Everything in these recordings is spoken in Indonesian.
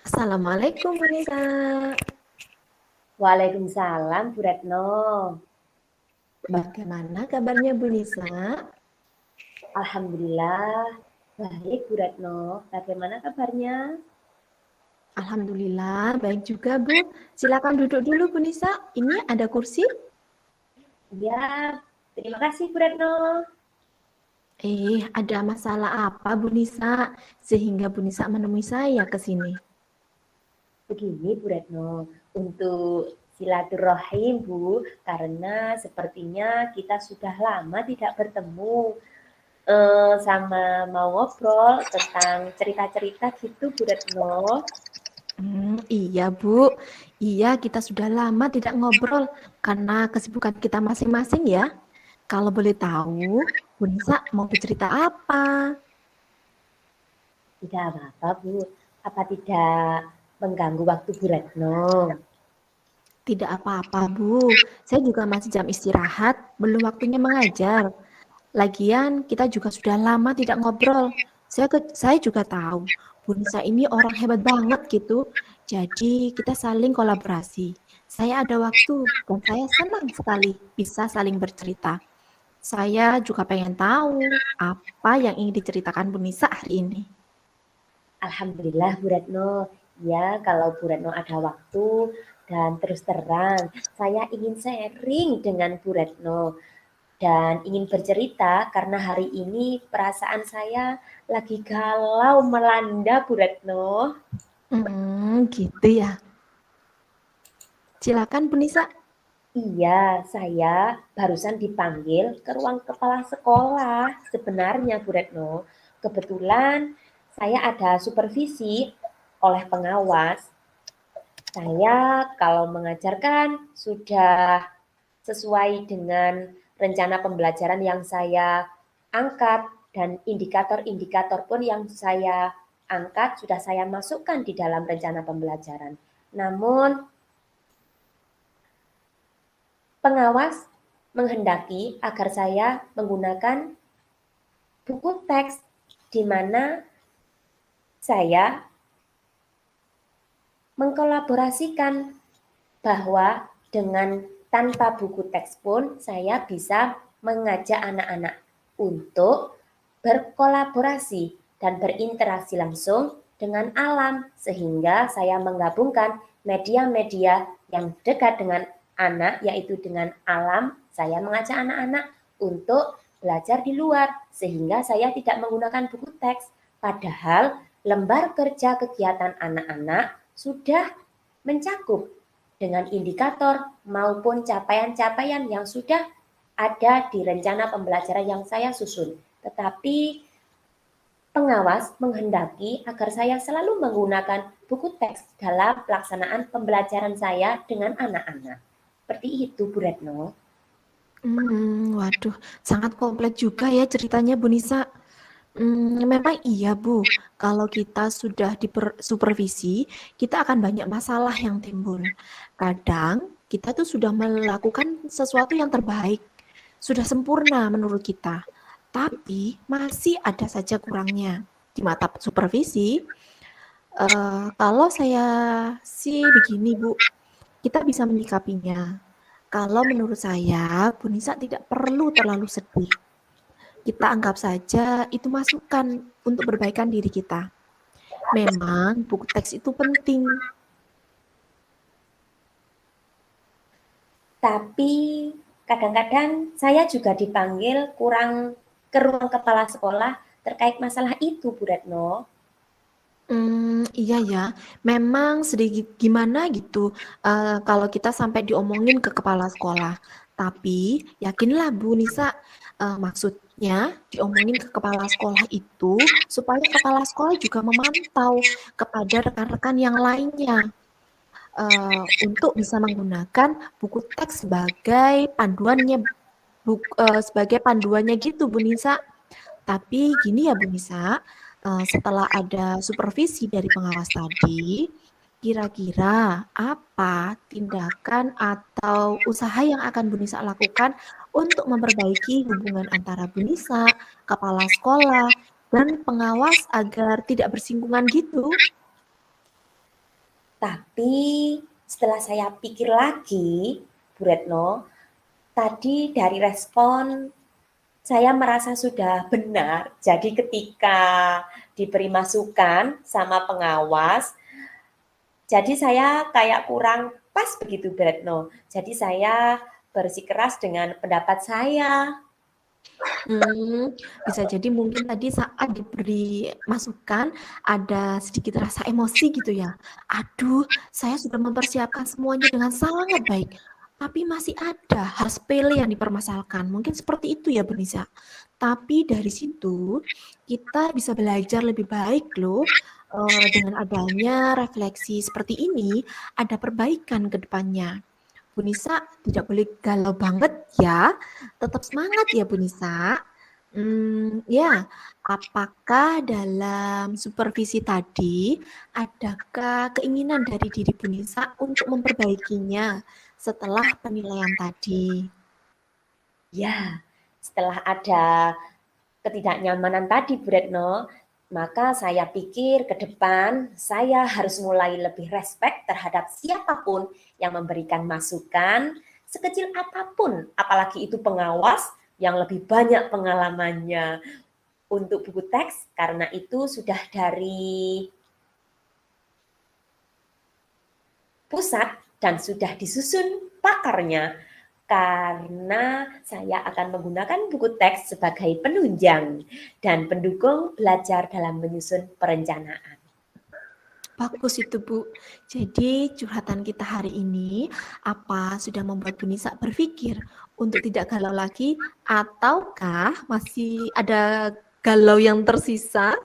Assalamualaikum Bu Nisa. Waalaikumsalam Bu Retno. Bagaimana kabarnya Bu Nisa? Alhamdulillah baik Bu Retno. Bagaimana kabarnya? Alhamdulillah baik juga Bu. Silakan duduk dulu Bu Nisa. Ini ada kursi. Ya, terima kasih Bu Retno. Ada masalah apa Bu Nisa sehingga Bu Nisa menemui saya ke sini? Begini Bu Retno, untuk silaturahim Bu, karena sepertinya kita sudah lama tidak bertemu. Sama mau ngobrol tentang cerita-cerita gitu Bu Retno. Iya Bu. Iya, kita sudah lama tidak ngobrol karena kesibukan kita masing-masing ya. Kalau boleh tahu, Bu Nisa mau bercerita apa? Tidak apa-apa Bu, apa tidak mengganggu waktu Bu Retno? Tidak apa-apa Bu. Saya juga masih jam istirahat, belum waktunya mengajar. Lagian kita juga sudah lama tidak ngobrol. Saya juga tahu, Bu Nisa ini orang hebat banget gitu. Jadi kita saling kolaborasi. Saya ada waktu dan saya senang sekali bisa saling bercerita. Saya juga pengen tahu apa yang ingin diceritakan Bu Nisa hari ini. Alhamdulillah Bu Retno. Ya, kalau Bu Retno ada waktu dan terus terang, saya ingin sharing dengan Bu Retno dan ingin bercerita karena hari ini perasaan saya lagi galau melanda Bu Retno. Gitu ya. Silakan Bu Nisa. Iya, saya barusan dipanggil ke ruang kepala sekolah sebenarnya Bu Retno. Kebetulan saya ada supervisi oleh pengawas. Saya kalau mengajarkan sudah sesuai dengan rencana pembelajaran yang saya angkat dan indikator-indikator pun yang saya angkat sudah saya masukkan di dalam rencana pembelajaran. Namun pengawas menghendaki agar saya menggunakan buku teks di mana saya mengkolaborasikan bahwa dengan tanpa buku teks pun saya bisa mengajak anak-anak untuk berkolaborasi dan berinteraksi langsung dengan alam sehingga saya menggabungkan media-media yang dekat dengan anak yaitu dengan alam. Saya mengajak anak-anak untuk belajar di luar sehingga saya tidak menggunakan buku teks padahal lembar kerja kegiatan anak-anak sudah mencakup dengan indikator maupun capaian-capaian yang sudah ada di rencana pembelajaran yang saya susun. Tetapi pengawas menghendaki agar saya selalu menggunakan buku teks dalam pelaksanaan pembelajaran saya dengan anak-anak. Seperti itu, Bu Retno. Waduh, sangat kompleks juga ya ceritanya Bu Nisa. Memang iya Bu, kalau kita sudah supervisi, kita akan banyak masalah yang timbul. Kadang kita tuh sudah melakukan sesuatu yang terbaik, sudah sempurna menurut kita, tapi masih ada saja kurangnya. Di mata supervisi, kalau saya sih begini Bu, kita bisa menyikapinya. Kalau menurut saya, Bu Nisa tidak perlu terlalu sedih. Kita anggap saja itu masukan untuk perbaikan diri kita. Memang buku teks itu penting. Tapi kadang-kadang saya juga dipanggil kurang ke ruang kepala sekolah terkait masalah itu, Bu Retno. Iya ya, memang sedikit gimana gitu, kalau kita sampai diomongin ke kepala sekolah. Tapi yakinlah Bu Nisa, maksudnya diomongin ke kepala sekolah itu supaya kepala sekolah juga memantau kepada rekan-rekan yang lainnya, untuk bisa menggunakan buku teks sebagai panduannya gitu Bu Nisa. Tapi gini ya Bu Nisa, setelah ada supervisi dari pengawas tadi, kira-kira apa tindakan atau usaha yang akan Bu Nisa lakukan untuk memperbaiki hubungan antara Bu Nisa, kepala sekolah, dan pengawas agar tidak bersinggungan gitu? Tapi setelah saya pikir lagi, Bu Retno, tadi dari respon saya merasa sudah benar. Jadi ketika diberi masukan sama pengawas, jadi saya kayak kurang pas begitu Bu Retno. Jadi saya bersikeras dengan pendapat saya. Bisa jadi mungkin tadi saat diberi masukan ada sedikit rasa emosi gitu ya. Aduh, saya sudah mempersiapkan semuanya dengan sangat baik, tapi masih ada hal sepele yang dipermasalahkan. Mungkin seperti itu ya, Bu Nisa. Tapi dari situ kita bisa belajar lebih baik loh. Dengan adanya refleksi seperti ini, ada perbaikan ke depannya. Bu Nisa tidak boleh galau banget ya. Tetap semangat ya Bu Nisa. Ya, apakah dalam supervisi tadi adakah keinginan dari diri Bu Nisa untuk memperbaikinya setelah penilaian tadi? Ya, setelah ada ketidaknyamanan tadi Bu Retno, maka saya pikir ke depan saya harus mulai lebih respect terhadap siapapun yang memberikan masukan sekecil apapun, apalagi itu pengawas yang lebih banyak pengalamannya untuk buku teks, karena itu sudah dari pusat dan sudah disusun pakarnya, karena saya akan menggunakan buku teks sebagai penunjang dan pendukung belajar dalam menyusun perencanaan. Bagus itu Bu. Jadi curhatan kita hari ini apa sudah membuat Bu Nisa berpikir untuk tidak galau lagi ataukah masih ada galau yang tersisa?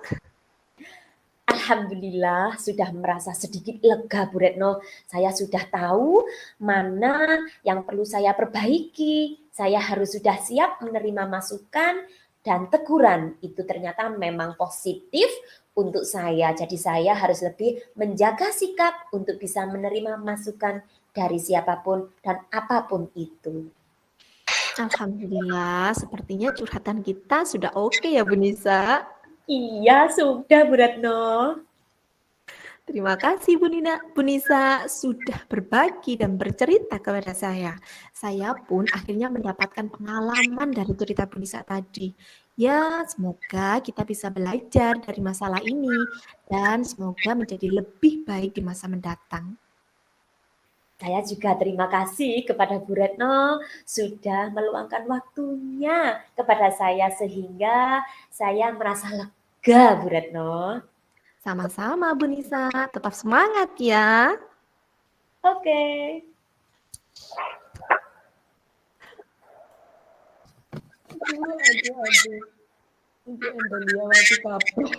Alhamdulillah sudah merasa sedikit lega Bu Retno. Saya sudah tahu mana yang perlu saya perbaiki. Saya harus sudah siap menerima masukan dan teguran. Itu ternyata memang positif untuk saya. Jadi saya harus lebih menjaga sikap untuk bisa menerima masukan dari siapapun dan apapun itu. Alhamdulillah, sepertinya curhatan kita sudah oke ya Bu Nisa. Iya, sudah Bu Retno. Terima kasih Bu Nisa sudah berbagi dan bercerita kepada saya. Saya pun akhirnya mendapatkan pengalaman dari cerita Bu Nisa tadi. Ya, semoga kita bisa belajar dari masalah ini dan semoga menjadi lebih baik di masa mendatang. Saya juga terima kasih kepada Bu Retno sudah meluangkan waktunya kepada saya sehingga saya merasa lega, Bu Retno. Sama-sama Bu Nisa, tetap semangat ya. Oke. Aduh. Ini Andalia masih kapok.